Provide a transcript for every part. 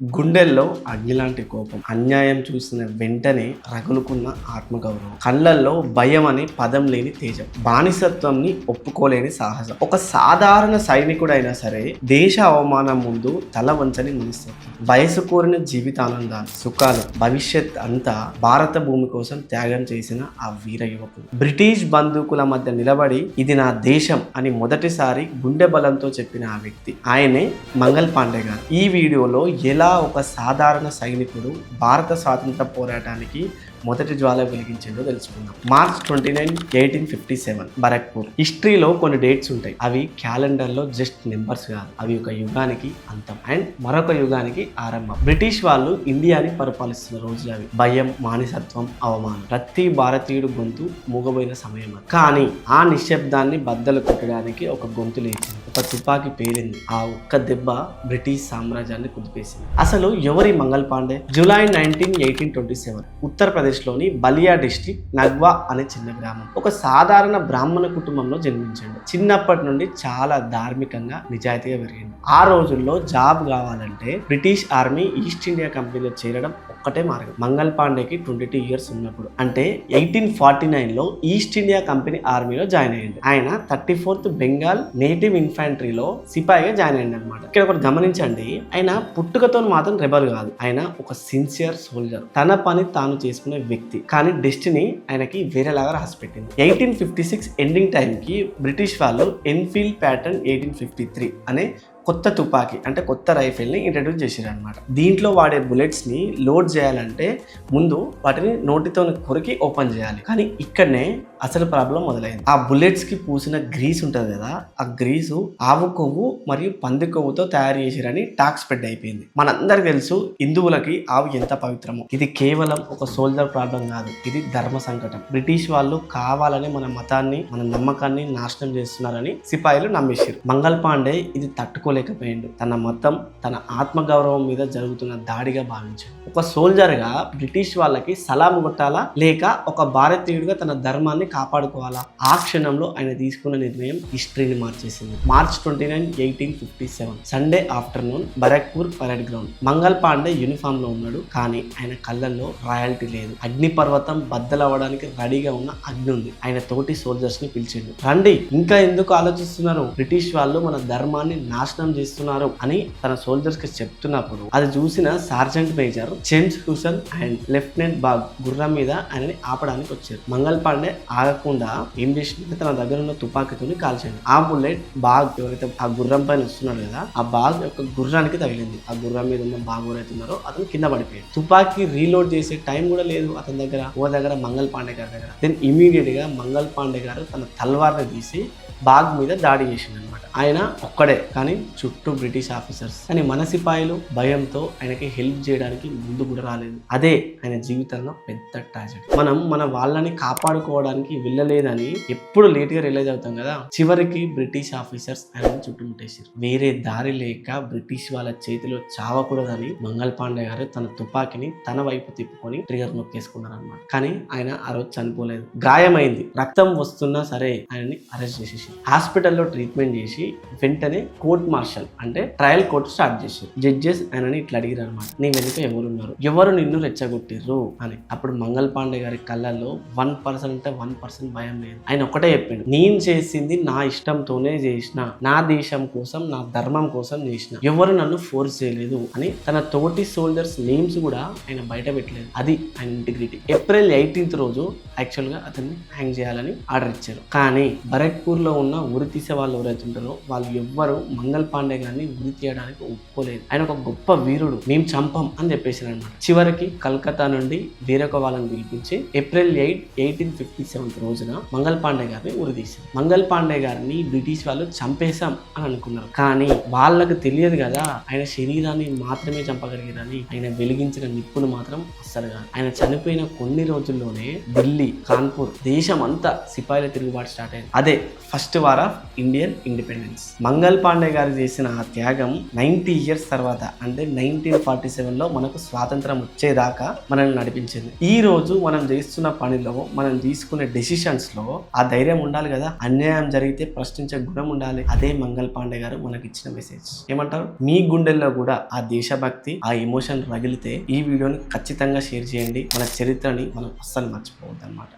గుండెల్లో అగ్నిలాంటి కోపం, అన్యాయం చూసిన వెంటనే రగులుకున్న ఆత్మగౌరవం, కళ్ళల్లో భయం అనే పదం లేని తేజం, బానిసత్వంని ఒప్పుకోలేని సాహసం. ఒక సాధారణ సైనికుడైనా సరే దేశ అవమానం ముందు తల వంచని మనస్తత్వం, వయసు కోరిన జీవితానందాలు, సుఖాలు, భవిష్యత్ అంతా భారత భూమి కోసం త్యాగం చేసిన ఆ వీర యువకుడు. బ్రిటిష్ బందూకుల మధ్య నిలబడి ఇది నా దేశం అని మొదటిసారి గుండె బలంతో చెప్పిన ఆ వ్యక్తి ఆయనే మంగల్ పాండే గారు. ఈ వీడియోలో ఎలా ఒక సాధారణ సైనికుడు భారత స్వాతంత్ర పోరాటానికి మొదటి జ్వాల వెలిగించిందో తెలుసుకుందాం. మార్చ్ 29, 1857 బరక్పూర్. హిస్టరీలో కొన్ని డేట్స్ ఉంటాయి, అవి క్యాలెండర్లో జస్ట్ నెంబర్స్ కాదు, అవి ఒక యుగానికి అంతం అండ్ మరొక యుగానికి ఆరంభం. బ్రిటిష్ వాళ్ళు ఇండియాని పరిపాలిస్తున్న రోజులు అవి. భయం, మానిసత్వం, అవమానం, ప్రతి భారతీయుడు గొంతు మూగబోయిన సమయం అది. కానీ ఆ నిశ్శబ్దాన్ని బద్దలు కొట్టడానికి ఒక గొంతు లేచింది, ఒక తుపాకీ పేలింది. ఆ ఒక్క దెబ్బ బ్రిటిష్ సామ్రాజ్యాన్ని కుదిపేసింది. అసలు ఎవరి మంగల్ పాండే? జూలై 19, 1827 ఉత్తరప్రదేశ్ లోని బలియా డిస్ట్రిక్ట్ నగ్వా అనే చిన్న గ్రామం. ఒక సాధారణ బ్రాహ్మణ కుటుంబంలో జన్మించాడు. చిన్నప్పటి నుండి చాలా ధార్మికంగా, నిజాయితీగా పెరిగింది. ఆ రోజుల్లో జాబ్ కావాలంటే బ్రిటిష్ ఆర్మీ ఈస్ట్ ఇండియా కంపెనీలో చేరడం ఒక్కటే మార్గం. మంగల్ పాండేకి 22 ఇయర్స్ ఉన్నప్పుడు, అంటే 1849 లో ఈస్ట్ ఇండియా కంపెనీ ఆర్మీలో జాయిన్ అయ్యింది. ఆయన 34th బెంగాల్ నేటివ్ ఇన్ఫాంట్రీలో సిపాయిగా జాయిన్ అయ్యింది అనమాట. ఇక్కడ ఒకటి గమనించండి, ఆయన పుట్టుకతో మాత్రం రెబల్ కాదు, ఆయన ఒక సిన్సియర్ సోల్జర్, తన పని తాను చేసుకునే వ్యక్తి. కానీ డెస్టినీ ఆయనకి వేరేలాగా రాసి పెట్టింది. 1856 ఎండింగ్ టైంకి బ్రిటిష్ వాళ్ళు ఎన్ఫీల్డ్ ప్యాటర్న్ 1853 అనే కొత్త తుపాకీ, అంటే కొత్త రైఫిల్ని ఇంట్రడ్యూస్ చేశారు అనమాట. దీంట్లో వాడే బుల్లెట్స్ని లోడ్ చేయాలంటే ముందు వాటిని నోటితో కొరికి ఓపెన్ చేయాలి. కానీ ఇక్కడనే అసలు ప్రాబ్లం మొదలైంది. ఆ బుల్లెట్స్కి పూసిన గ్రీస్ ఉంటుంది కదా, ఆ గ్రీసు ఆవు కొవ్వు మరియు పంది కొవ్వుతో తయారు చేసిరని టాక్ స్ప్రెడ్ అయిపోయింది. మనందరికి తెలుసు హిందువులకి ఆవు ఎంత పవిత్రమో. ఇది కేవలం ఒక సోల్జర్ ప్రాబ్లం కాదు, ఇది ధర్మ సంకటం. బ్రిటిష్ వాళ్ళు కావాలని మన మతాన్ని, మన నమ్మకాన్ని నాశనం చేస్తున్నారని సిపాయిలు నమ్మేశారు. మంగల్ పాండే ఇది తట్టుకోలేకపోయిండు. తన మతం, తన ఆత్మగౌరవం మీద జరుగుతున్న దాడిగా భావించాడు. ఒక సోల్జర్ గా బ్రిటిష్ వాళ్ళకి సలాం కొట్టాలా లేక ఒక భారతీయుడిగా తన ధర్మాన్ని కాపాడుకోవాలా? ఆ క్షణంలో ఆయన తీసుకున్న నిర్ణయం హిస్టరీని మార్చేసింది. March 29, 1857 Sunday afternoon Barrackpore parade ground. Mangal Pandey uniform లో ఉన్నాడు, కానీ ఆయన కళ్ళల్లో రాయల్టీ లేదు. అగ్ని పర్వతం బద్దలవ్వడానికి రెడీగా ఉన్న అగ్ని ఉంది. ఆయన తోటి సోల్జర్స్ ని పిలిచిండు. రండి, ఇంకా ఎందుకు ఆలోచిస్తున్నారు? బ్రిటిష్ వాళ్ళు మన ధర్మాన్ని నాశనం చేస్తున్నారు అని తన సోల్జర్స్ కి చెప్తున్నప్పుడు అది చూసిన sergeant major James Hewson and lieutenant Baugh గుర్రం మీద ఆయనని ఆపడానికి వచ్చారు. మంగల్ పాండే ఆగకుండా ఏం చేసింది, తన దగ్గర ఉన్న తుపాకీతోని కాల్చింది. ఆ బుల్లెట్ బాగ్ ఎవరైతే ఆ గుర్రం పైన వస్తున్నాడు కదా, ఆ బాగ్ యొక్క గుర్రానికి తగిలింది. ఆ గుర్రం మీద ఉన్న బాగ్ ఎవరైతే ఉన్నారో అతను కింద పడిపోయాడు. తుపాకీ రీలోడ్ చేసే టైం కూడా లేదు అతని దగ్గర, మంగల్ పాండే గారి దగ్గర. దెన్ ఇమీడియట్ గా మంగల్ పాండే గారు తన తల్వార్ని తీసి బాగ్ మీద దాడి చేసింది అనమాట. ఆయన ఒక్కడే, కానీ చుట్టూ బ్రిటిష్ ఆఫీసర్స్. కానీ మన సిపాయిలు భయంతో ఆయనకి హెల్ప్ చేయడానికి ముందు కూడా రాలేదు. అదే ఆయన జీవితంలో పెద్ద ట్రాజెడీ. మనం మన వాళ్ళని కాపాడుకోవడానికి వెళ్ళలేదని ఎప్పుడు లేట్ గా రిలైజ్ అవుతాం కదా, చివరికి బ్రిటిష్ ఆఫీసర్స్ ఆయనని చుట్టుముట్టేశారు. వేరే దారి లేక బ్రిటిష్ వాళ్ళ చేతిలో చావకూడదని మంగల్ పాండే గారు తన తుపాకీని తన వైపు తిప్పుకొని ట్రిగర్ నొక్కేసుకున్నారు అనమాట. కానీ ఆయన ఆ రోజు చనిపోలేదు, గాయమైంది, రక్తం వస్తున్నా సరే ఆయనని అరెస్ట్ చేసేసి హాస్పిటల్లో ట్రీట్మెంట్ చేసి వెంటనే కోర్ట్ మార్షల్ అంటే ట్రయల్ కోర్టు స్టార్ట్ చేశారు. జడ్జెస్ ఆయనని ఇట్లా అడిగారు అనమాట, నీ వెనుక ఎవరున్నారు, ఎవరు నిన్ను రెచ్చగొట్టిర్రు అని. అప్పుడు మంగల్ పాండే గారి కళ్ళల్లో 1% అంటే 1% భయం లేదు. ఆయన ఒకటే చెప్పిండు, నేను చేసింది నా ఇష్టంతోనే చేసిన, నా దేశం కోసం, నా ధర్మం కోసం చేసిన, ఎవరు నన్ను ఫోర్స్ చేయలేదు అని. తన తోటి సోల్జర్స్ నేమ్స్ కూడా ఆయన బయట పెట్టలేదు. అది ఆయన ఇంటిగ్రిటీ. ఏప్రిల్ 18th రోజు యాక్చువల్ గా అతన్ని హ్యాంగ్ చేయాలని ఆర్డర్ ఇచ్చారు. కానీ బరక్పూర్ లో ఉన్న ఉరి తీసే వాళ్ళు ఎవరైతే ఉంటారో వాళ్ళు ఎవ్వరు మంగల్ పాండే గారిని ఉరి తీయడానికి ఒప్పుకోలేదు. ఆయన ఒక గొప్ప వీరుడు, మేము చంపం అని చెప్పేసారు అనమాట. చివరికి కలకత్తా నుండి వేరొక వాళ్ళని పిలిపించి ఏప్రిల్ 8, 1857 రోజున మంగల్ పాండే గారిని ఉరి తీశారు. మంగల్ పాండే గారిని బ్రిటిష్ వాళ్ళు చంపేశాం అని అనుకున్నారు, కానీ వాళ్ళకు తెలియదు కదా ఆయన శరీరాన్ని మాత్రమే చంపగలిగారని. ఆయన వెలిగించిన నిప్పును మాత్రం అస్సలు కాదు. ఆయన చనిపోయిన కొన్ని రోజుల్లోనే ఢిల్లీ, కాన్పూర్ దేశం అంతా సిపాయిల తిరుగుబాటు స్టార్ట్ అయింది. అదే first war of Indian independence. Mangal Pandey గారు చేసిన చేసిన ఆ త్యాగం 90 ఇయర్స్ తర్వాత అంటే 1947లో మనకు స్వాతంత్రం వచ్చేదాకా మనల్ని నడిపించింది. ఈ రోజు మనం చేస్తున్న పనిలో, మనం తీసుకునే డెసిషన్స్ లో ఆ ధైర్యం ఉండాలి కదా. అన్యాయం జరిగితే ప్రశ్నించే గుణం ఉండాలి. అదే మంగళ్ పాండే గారు మనకి ఇచ్చిన మెసేజ్. ఏమంటారు? మీ గుండెల్లో కూడా ఆ దేశభక్తి, ఆ ఎమోషన్ రగిలితే ఈ వీడియోని ఖచ్చితంగా షేర్ చేయండి. మన చరిత్రని మనం అస్సలు మర్చిపోవద్దు అనమాట.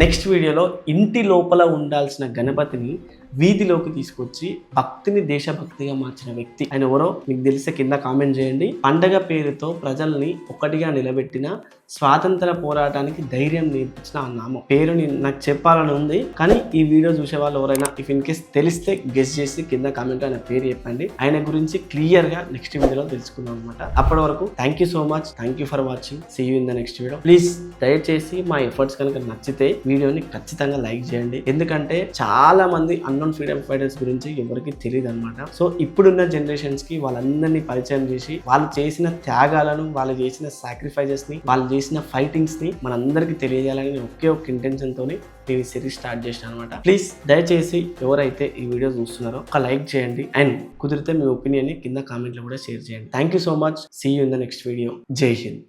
నెక్స్ట్ వీడియోలో ఇంటి లోపల ఉండాల్సిన గణపతిని వీధిలోకి తీసుకొచ్చి భక్తిని దేశభక్తిగా మార్చిన వ్యక్తి ఆయన ఎవరో మీకు తెలిస్తే కింద కామెంట్ చేయండి. పండగ పేరుతో ప్రజల్ని ఒకటిగా నిలబెట్టిన, స్వాతంత్ర పోరాటానికి ధైర్యం నేర్పించిన ఆ నామం పేరుని నాకు చెప్పాలని ఉంది, కానీ ఈ వీడియో చూసే వాళ్ళు ఎవరైనా ఇఫ్ ఇన్ కేస్ తెలిస్తే గెస్ చేసి కింద కామెంట్ ఆయన పేరు చెప్పండి. ఆయన గురించి క్లియర్ గా నెక్స్ట్ వీడియోలో తెలుసుకుందాం అనమాట. అప్పటి వరకు thank you so much, thank you for watching. See you in the next video. Please దయచేసి మా ఎఫర్ట్స్ కనుక నచ్చితే వీడియోని ఖచ్చితంగా లైక్ చేయండి. ఎందుకంటే చాలా మంది అన్నోన్ ఫ్రీడమ్ ఫైటర్స్ గురించి ఎవరికి తెలియదు అనమాట. సో ఇప్పుడున్న జనరేషన్స్ కి వాళ్ళందరినీ పరిచయం చేసి వాళ్ళు చేసిన త్యాగాలను, వాళ్ళు చేసిన సాక్రిఫైజెస్ ని, వాళ్ళు చేసిన ఫైటింగ్స్ ని మనందరికీ తెలియజేయాలని ఒకే ఒక ఇంటెన్షన్ తోని నేను ఈ సిరీస్ స్టార్ట్ చేసిన అనమాట. ప్లీజ్ దయచేసి ఎవరైతే ఈ వీడియో చూస్తున్నారో ఒక లైక్ చేయండి అండ్ కుదిరితే మీ ఒపీనియన్ ని కింద కామెంట్ లో కూడా షేర్ చేయండి. Thank you so much. See you in the next video. జై హింద్.